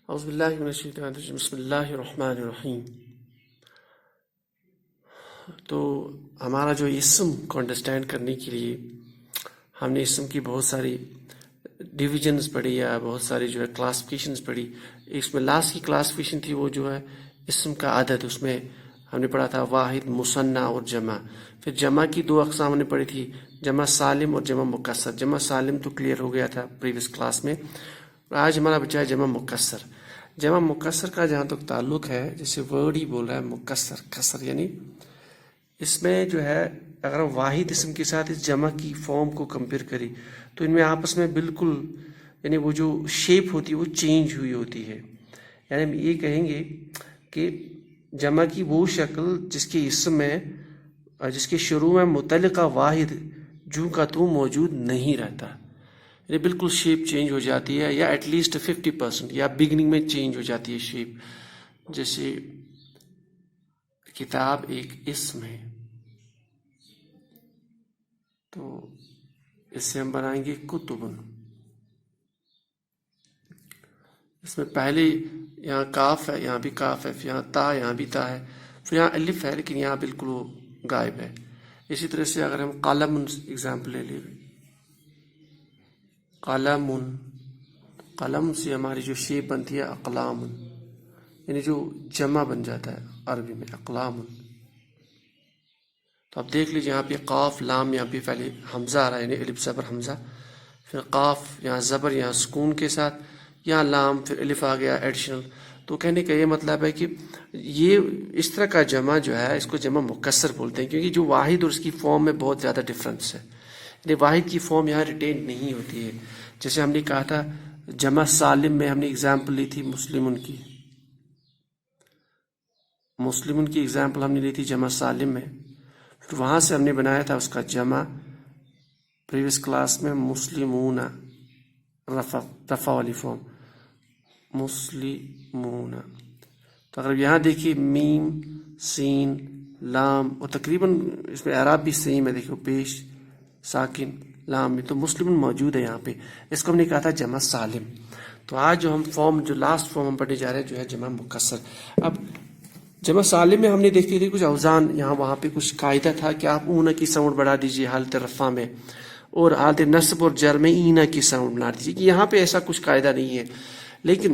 اعوذ باللہ من الشیطان الرجیم بسم اللہ الرحمن الرحیم۔ تو ہمارا جو اسم کو انڈرسٹینڈ کرنے کے لیے ہم نے اسم کی بہت ساری ڈویژنز پڑھی یا بہت ساری جو ہے کلاسیفیکیشنز پڑھی۔ اس میں لاسٹ کی کلاسیفیکیشن تھی وہ جو ہے اسم کا عدد، اس میں ہم نے پڑھا تھا واحد، مثنیٰ اور جمع۔ پھر جمع کی دو اقسام ہم نے پڑھی تھی، جمع سالم اور جمع مکسر۔ جمع سالم تو کلیئر ہو گیا تھا پریویس کلاس میں، آج ہمارا بچہ ہے جمع مکسر۔ جمع مکسر کا جہاں تک تعلق ہے، جیسے ورڈ ہی بول رہا ہے مکسر، کسر یعنی اس میں جو ہے اگر ہم واحد اسم کے ساتھ اس جمع کی فارم کو کمپیئر کریں تو ان میں آپس میں بالکل یعنی وہ جو شیپ ہوتی ہے وہ چینج ہوئی ہوتی ہے۔ یعنی ہم یہ کہیں گے کہ جمع کی وہ شکل جس کے اسم میں جس کے شروع میں متعلقہ واحد جو کا تو موجود نہیں رہتا، یعنی بالکل شیپ چینج ہو جاتی ہے، یا ایٹ لیسٹ 50% یا بگننگ میں چینج ہو جاتی ہے شیپ۔ جیسے کتاب ایک اسم ہے، تو اس سے ہم بنائیں گے کتبن۔ اس میں پہلے یہاں کاف ہے، یہاں بھی کاف ہے، یہاں تا، یہاں بھی تا ہے، پھر یہاں الف ہے لیکن یہاں بالکل وہ غائب ہے۔ اسی طرح سے اگر ہم قلم ایگزامپل لے لیں، قلم، قلم سے ہماری جو شیپ بنتی ہے اقلام، یعنی جو جمع بن جاتا ہے عربی میں اقلام۔ تو آپ دیکھ لیجیے یہاں پہ قاف لام، یہاں پہ پہلے حمزہ آ رہا ہے یعنی الف زبر حمزہ، پھر قاف یہاں زبر یہاں سکون کے ساتھ، یہاں لام، پھر الف آ گیا ایڈیشنل۔ تو کہنے کا یہ مطلب ہے کہ یہ اس طرح کا جمع جو ہے اس کو جمع مکسر بولتے ہیں، کیونکہ جو واحد اور اس کی فارم میں بہت زیادہ ڈفرنس ہے، یعنی واحد کی فارم یہاں ریٹین نہیں ہوتی ہے۔ جیسے ہم نے کہا تھا جمع سالم میں ہم نے اگزامپل لی تھی مسلمن کی، مسلمن کی اگزامپل ہم نے لی تھی جمع سالم میں، پھر وہاں سے ہم نے بنایا تھا اس کا جمع پریویس کلاس میں مسلمون، رفع والی فارم مسلمون۔ تو اگر یہاں دیکھیے میم، سین، لام، اور تقریباً اس میں اعراب بھی سیم ہے، دیکھو پیش، ساکن، لام بھی، تو مسلمون موجود ہے یہاں پہ، اس کو ہم نے کہا تھا جمع سالم۔ تو آج جو ہم فارم جو لاسٹ فارم ہم پڑھنے جا رہے ہیں جو ہے جمع مکسر۔ اب جمع سالم میں ہم نے دیکھتے تھے کچھ اوزان، یہاں وہاں پہ کچھ قاعدہ تھا کہ آپ اونہ کی ساؤنڈ بڑھا دیجیے حالت رفع میں، اور حالت نصب اور جر میں اینہ کی ساؤنڈ بنا دیجیے، کہ یہاں پہ ایسا کچھ قاعدہ نہیں ہے۔ لیکن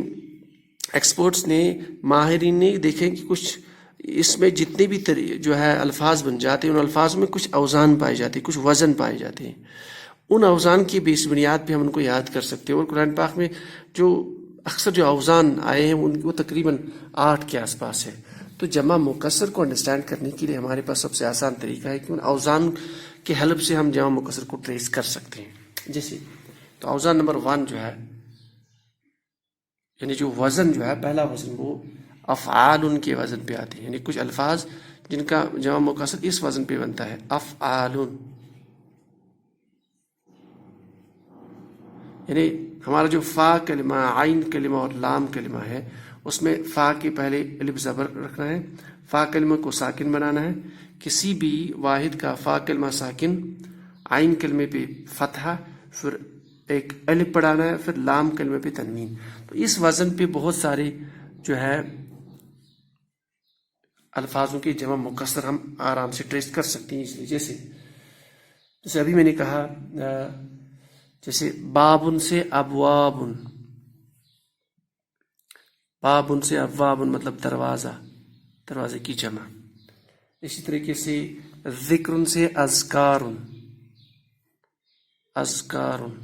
ایکسپرٹس نے، ماہرین نے دیکھیں کہ کچھ اس میں جتنے بھی جو ہے الفاظ بن جاتے ہیں ان الفاظ میں کچھ اوزان پائے جاتے ہیں، کچھ وزن پائے جاتے ہیں، ان اوزان کی بیس بنیاد پہ ہم ان کو یاد کر سکتے ہیں۔ اور قرآن پاک میں جو اکثر جو اوزان آئے ہیں وہ تقریباً 8 کے آس پاس ہے۔ تو جمع مکسر کو انڈرسٹینڈ کرنے کے لیے ہمارے پاس سب سے آسان طریقہ ہے کہ ان اوزان کے ہیلپ سے ہم جمع مکسر کو ٹریس کر سکتے ہیں۔ جیسے تو اوزان نمبر 1 جو ہے، یعنی جو وزن جو ہے پہلا وزن وہ افعال ان کے وزن پہ آتے ہیں، یعنی کچھ الفاظ جن کا جمع مکسر اس وزن پہ بنتا ہے، افعال، یعنی ہمارا جو فا کلمہ، عین کلمہ اور لام کلمہ ہے اس میں فا کے پہلے الف زبر رکھنا ہے، فا کلمہ کو ساکن بنانا ہے، کسی بھی واحد کا فا کلمہ ساکن، عین کلمے پہ فتحہ، پھر ایک الف پڑھانا ہے، پھر لام کلمے پہ تنوین۔ تو اس وزن پہ بہت سارے جو ہے الفاظوں کی جمع مکسر ہم آرام سے ٹریس کر سکتے ہیں۔ اس لیے جیسے ابھی میں نے کہا، جیسے بابن سے ابوابن، بابن سے ابوابن مطلب دروازہ، دروازے کی جمع۔ اسی طریقے سے ذکر سے اذکارن، اذکارن،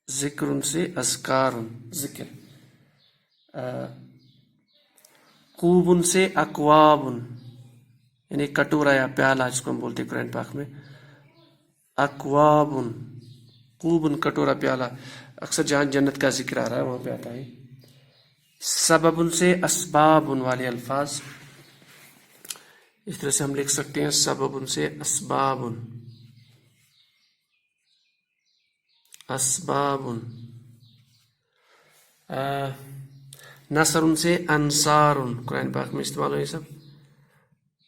ذکر سے اذکارن، ذکر۔ کوبن سے اکوابن، یعنی کٹورا یا پیالہ جس کو ہم بولتے ہیں قرآن پاک میں، اکوابن، کوبن کٹورا پیالہ، اکثر جہاں جنت کا ذکر آ رہا ہے وہاں پہ آتا ہے۔ سببن سے اسبابن والے الفاظ، اس طرح سے ہم لکھ سکتے ہیں سببن سے اسبابن، اسبابن۔ نصرن سے انصارن، قرآن پاک میں استعمال ہو یہ سب۔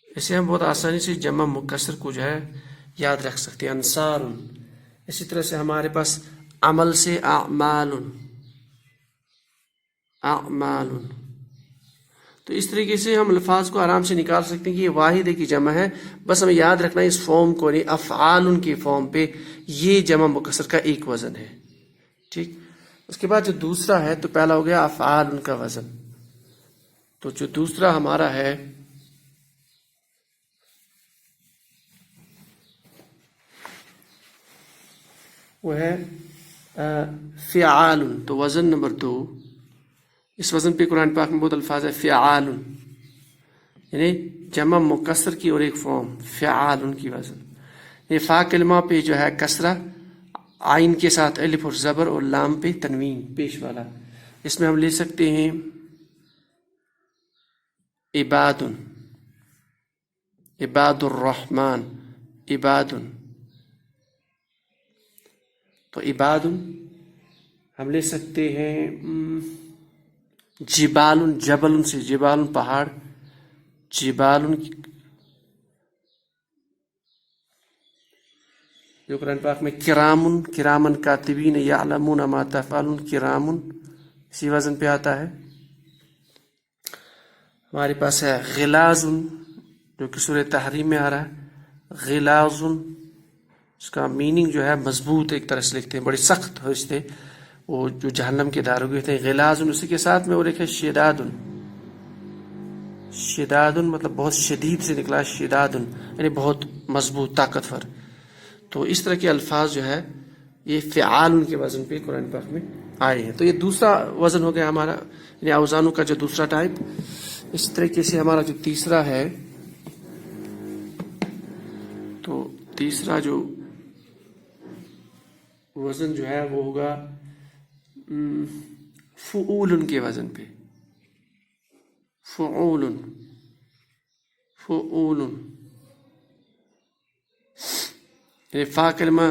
اسے ہم بہت آسانی سے جمع مکسر کو جو ہے یاد رکھ سکتے ہیں، انصارن۔ اسی طرح سے ہمارے پاس عمل سے اعمال، اعمال. تو اس طریقے سے ہم الفاظ کو آرام سے نکال سکتے ہیں کہ یہ واحد کی جمع ہے. بس ہمیں یاد رکھنا ہے اس فارم کو نہیں، افعال کے فارم پہ یہ جمع مکسر کا ایک وزن ہے. ٹھیک. اس کے بعد جو دوسرا ہے، تو پہلا ہو گیا افعال کا وزن. تو جو دوسرا ہمارا ہے وہ ہے فعال. تو وزن نمبر 2، اس وزن پہ قرآن پاک میں بہت الفاظ ہے. فعال یعنی جمع مکسر کی اور ایک فارم فعال کی وزن. یہ فا کلمہ پہ جو ہے کسرہ، آئین کے ساتھ الف اور زبر، اور لام پہ تنوین پیش والا. اس میں ہم لے سکتے ہیں عباد، عباد الرحمن، عباد. تو عباد ہم لے سکتے ہیں جبال، جبل سے جبال پہاڑ، جبال. جو قرآن پاک میں کرام، کرامن کاتبین یعلمون ما تفعلون، کرامن اسی وزن پہ آتا ہے. ہمارے پاس ہے غلاظ، جو کہ سورہ تحریم میں آ رہا ہے. غلاظ اس کا میننگ جو ہے مضبوط، ایک طرح سے لکھتے ہیں بڑی سخت ہوتے، وہ جو جہنم کے داروغے ہوتے ہیں. غلاظ اسی کے ساتھ میں اور ایک ہے شداد. شداد مطلب بہت شدید سے نکلا، شداد یعنی بہت مضبوط، طاقتور. تو اس طرح کے الفاظ جو ہے یہ فعال کے وزن پہ قرآن پاک میں آئے ہیں. تو یہ دوسرا وزن ہو گیا ہمارا، یعنی اوزانوں کا جو دوسرا ٹائپ. اس طریقے سے ہمارا جو تیسرا ہے، تو تیسرا جو وزن جو ہے وہ ہوگا فعول کے وزن پہ. فعول، فعول یعنی فا کلمہ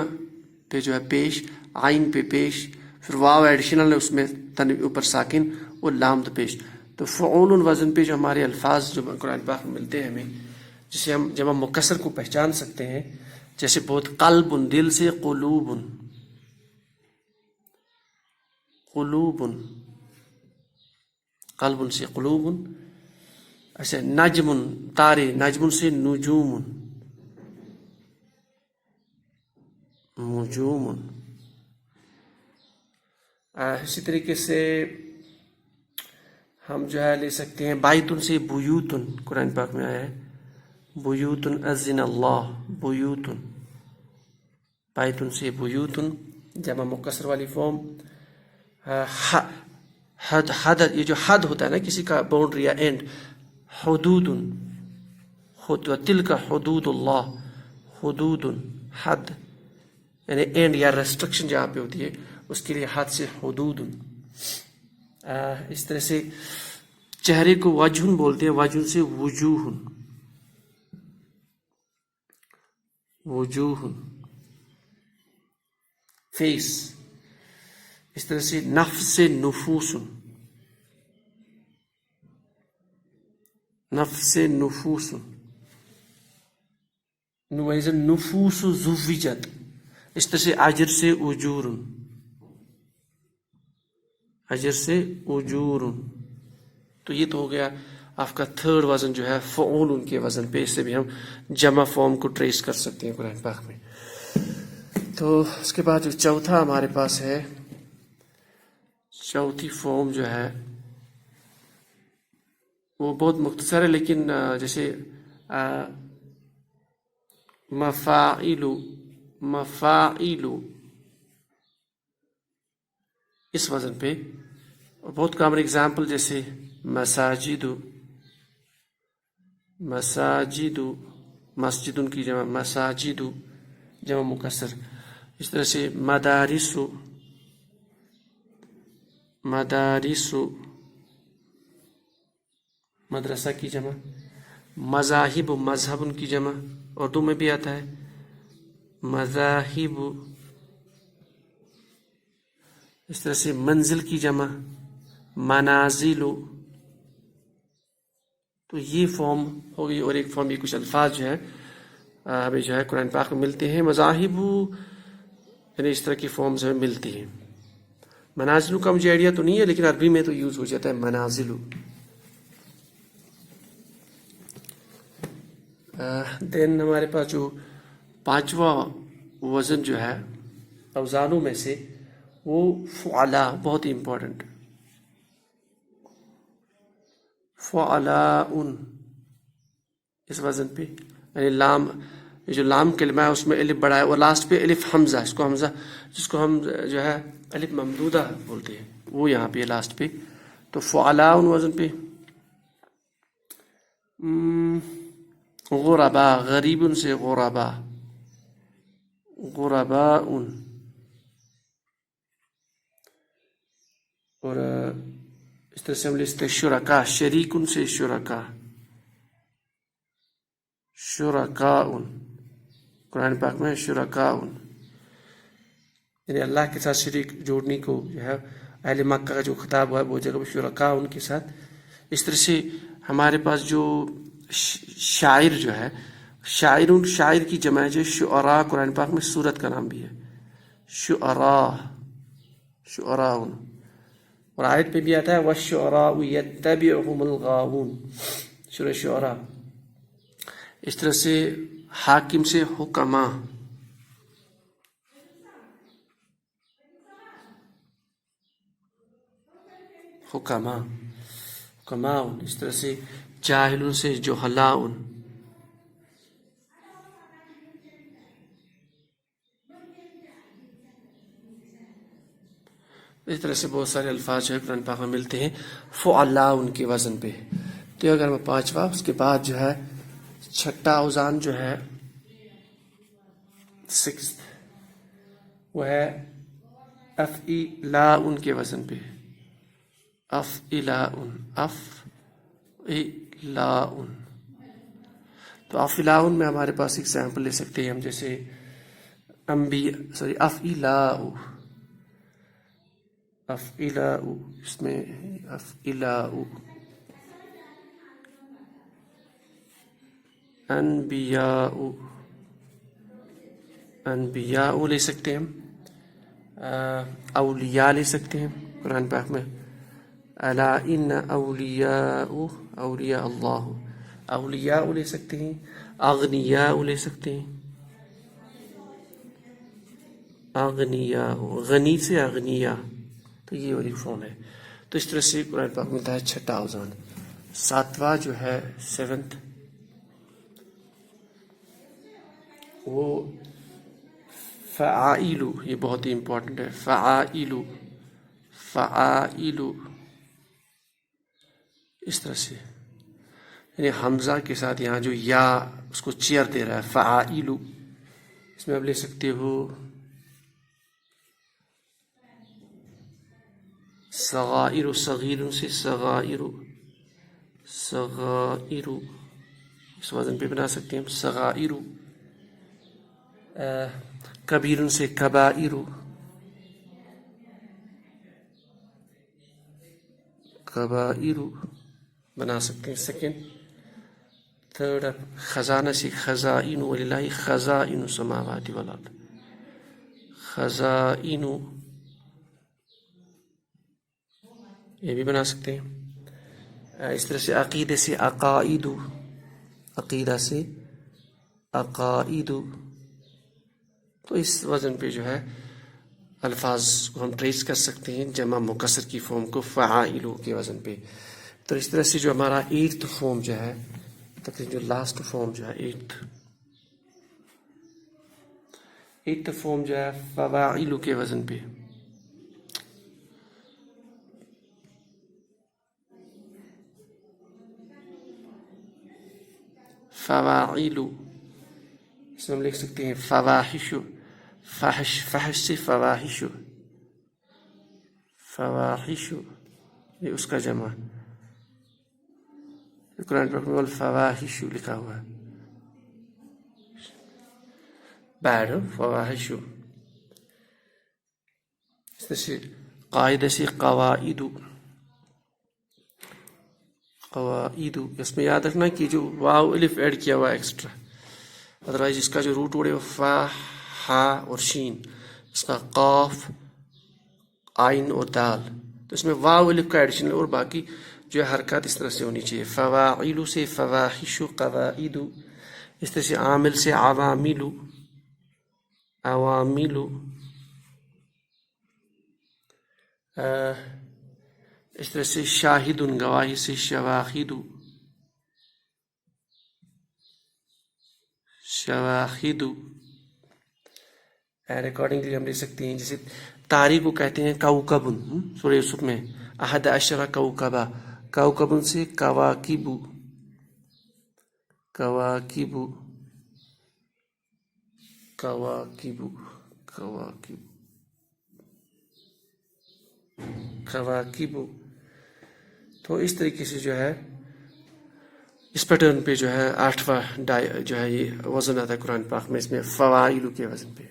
پہ جو ہے پیش، آئین پہ پیش، پھر واو ایڈیشنل ہے اس میں اوپر ساکن، اور لام تو پیش. تو فعول وزن پہ جو ہمارے الفاظ جو قرآن پاک میں ملتے ہیں ہمیں، جسے ہم جب ہم مکسر کو پہچان سکتے ہیں، جیسے بہت قلب، دل سے قلوب، قلوب، قلب سے قلوب. ایسے نجم، تارے، نجم سے نجوم، نجوم. اسی طریقے سے ہم جو ہے لے سکتے ہیں بایتن سے بیوتن، قرآن پاک میں آیا ہے بیوتن اذن اللہ، بیوتن. بایتن سے بیوتن جمع مکسر والی فارم. حد، حد یہ جو حد ہوتا ہے نا کسی کا باؤنڈری یا اینڈ، حدود، تلک حدود اللہ، حدود حد یعنی اینڈ یا ریسٹرکشن جہاں پہ ہوتی ہے اس کے لیے حد سے حدود. اس طرح سے چہرے کو وجہ بولتے ہیں، وجہ سے وجوہ، وجوہ فیس. اس طرح سے نفس سے نفوس، نفس سے نفوس. نفوس زوجت. اس طرح سے اجر سے اجور، اجر سے اجور. تو یہ تو ہو گیا آپ کا تھرڈ وزن جو ہے فعول ان کے وزن پہ. اس سے بھی ہم جمع فارم کو ٹریس کر سکتے ہیں قرآن پاک میں. تو اس کے بعد جو چوتھا ہمارے پاس ہے، چوتھی فارم جو ہے وہ بہت مختصر ہے، لیکن جیسے مفاعل، مفاعل اس وزن پہ. اور بہت کامن اگزامپل جیسے مساجد، مساجد، مسجد ان کی جمع مساجد جمع مکسر. اس طرح سے مدارس، مدارس مدرسہ کی جمع. مذاہب، مذہب ان کی جمع، اردو میں بھی آتا ہے مذاہب. اس طرح سے منزل کی جمع منازل. تو یہ فارم ہو گئی. اور ایک فارم، یہ کچھ الفاظ جو ہے ہمیں جو ہے قرآن پاک میں ملتے ہیں. مذاہب یعنی اس طرح کی فارمز ہمیں ملتی ہیں. منازلو کا مجھے آئیڈیا تو نہیں ہے لیکن عربی میں تو یوز ہو جاتا ہے منازلو. دین ہمارے پاس جو پانچواں وزن جو ہے اوزانوں میں سے وہ فعلا، بہت ہی امپورٹنٹ. فعلاء اس وزن پہ، یعنی لام، یہ جو لام کلمہ ہے اس میں الف بڑا ہے اور لاسٹ پہ الف حمزہ، اس کو حمزہ جس کو ہم جو ہے الف ممدودہ بولتے ہیں وہ یہاں پہ لاسٹ پہ. تو فعلاء وزن پہ. غربا، غریب سے غربا، غرباء. اور اس طرح سے ہم لے سکتے ہیں شرکا، شریک سے شرکا، شرکاء. قرآن پاک میں شرکاء یعنی اللہ کے ساتھ شریک جوڑنے کو جو ہے اہل مکہ کا جو خطاب ہوا ہے وہ جگہ شرکاء ان کے ساتھ. اس طرح سے ہمارے پاس جو شاعر جو ہے، شاعر کی جمع جو شعراء، قرآن پاک میں سورت کا نام بھی ہے شعراء، شعراء. اور آیت پہ بھی آتا ہے وَالشُّعَرَاءُ يَتَّبِعُهُمُ الْغَاوُونَ، سورہ شعراء. اس طرح سے حاکم سے حکما، حکما، حکماء. اس طرح سے جاہل سے جہلاء. اس طرح سے بہت سارے الفاظ جو ہے قرآن پاک میں ملتے ہیں فعلاء ان کے وزن پہ. تو اگر میں پانچواں، اس کے بعد جو ہے چھٹا اوزان جو ہے سکس، وہ ہے افعلاء ان کے وزن پہ. افعلاء، افعلاء. تو افعلاء میں ہمارے پاس ایگزامپل لے سکتے ہیں ہم، جیسے افعلاء، افعلاء، اس میں افعلاء. انبیاء، انبیاء لے سکتے ہیں ہم. اولیاء لے سکتے ہیں قرآن پاک میں الا ان اولیاء، اولیاء اللہ، اولیاء لے سکتے ہیں. اغنیاء لے سکتے ہیں، اغنیاء، غنی سے اغنیاء. تو یہ والی فارم ہے. تو اس طرح سے قرآن پاک ملتا ہے چھٹا اوزان. ساتواں جو ہے سیونتھ، وہ فعائل. یہ بہت ہی امپورٹنٹ ہے. فعائل، فعائل. اس طرح سے یعنی حمزہ کے ساتھ یہاں جو یا اس کو چیئر دے رہا ہے فعائل. اس میں آپ لے سکتے ہو صغائر، صغیر سے صغائر، صغائر. اس وزن پہ بنا سکتے ہیں صغائر. کبیر سے کبائر، کبائر بنا سکتے ہیں. سیکنڈ. تھرڈ خزانہ سے خزائن، وللہ خزائن السماوات والارض، خزائن. یہ بھی بنا سکتے ہیں. اس طرح سے عقیدے سے عقائد، عقیدہ سے عقائد. تو اس وزن پہ جو ہے الفاظ کو ہم ٹریس کر سکتے ہیں جمع مکسر کی فارم کو فعائل کے وزن پہ. تو اس طرح سے جو ہمارا ایٹھ فارم جو ہے، تقریباً جو لاسٹ فارم جو ہے ایٹھ فارم جو ہے فواعل کے وزن پہ. فواعل، اس میں ہم لکھ سکتے ہیں فواحش، فحش، فحش سے فواحش، فواحش. یہ اس کا جمع قرآن پاک میں الفواحش لکھا ہوا ہے، بیڈ فواحش. اس طرح سے قاعدہ سے قواعد، قواعد. اس میں یاد رکھنا کہ جو واو الف ایڈ کیا ہوا ہے ایکسٹرا، ادروائز اس کا جو روٹ ورڈ ہے وہ فا، ہا اور شین. اس کا قاف، آئین اور دال، تو اس میں واو الف کا ایڈیشن، اور باقی جو ہے حرکات اس طرح سے ہونی چاہیے. فواعل سے فواحش، قواعد، اس طرح سے عامل سے عوامل، عوامل، اس طرح سے شاہد گواہی سے شواہد، شواہد. اینڈ اکارڈنگلی ہم لے سکتے ہیں جیسے تاریخ کو کہتے ہیں کوكب، سورہ یوسف میں احد عشر کوكبا، کوكب سے کواکب، کواکب، کواکب، کواکب، کواکب. تو اس طریقے سے جو ہے اس پیٹرن پہ جو ہے 8واں جو ہے یہ وزن آتا ہے قرآن پاک میں، اس میں فوائل کے وزن پہ.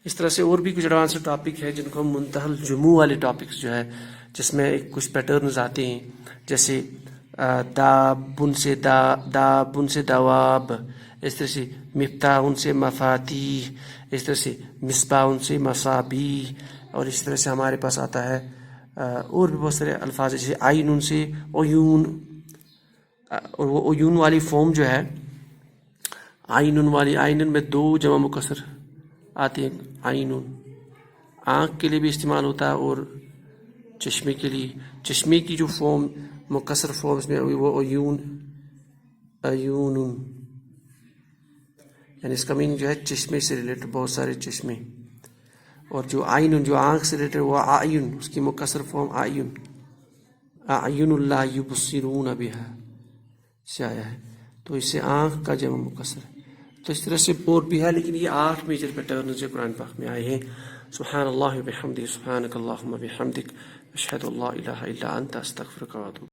اس طرح سے اور بھی کچھ ایڈوانس ٹاپک ہے جن کو ہم منتہى الجموع والے ٹاپکس جو ہے، جس میں کچھ پیٹرنز آتے ہیں، جیسے دابن سے دابن سے دواب، اس طرح سے مفتاح سے مفاتیح، اس طرح سے مصباح سے مصابیح، اور اس طرح سے ہمارے پاس آتا ہے اور بھی بہت سارے الفاظ جیسے عین سے عیون. اور وہ عیون والی فارم جو ہے عین والی، عین میں 2 جمع مکسر آتے ہیں. عین آنکھ کے لیے بھی استعمال ہوتا ہے اور چشمے کے لیے. چشمے کی جو فارم مکسر فارمز میں وہ عیون، عیون، یعنی اس کا میننگ جو ہے چشمے سے ریلیٹڈ، بہت سارے چشمے. اور جو عین جو آنکھ سے ریلیٹڈ وہ اعین، اس کی مکسر فارم اعین، اعین اللہ یبصرون بہا سے آیا ہے، تو اس سے آنکھ کا جمع مکسر ہے. تو اس طرح سے اور بھی ہے، لیکن یہ 8 میجر پیٹرنز جو قرآن پاک میں آئے ہیں. سبحان اللہ وبحمدہ، سبحانک اللہم وبحمدک، اشہد ان لا الہ الا انت، استغفرک واتوب.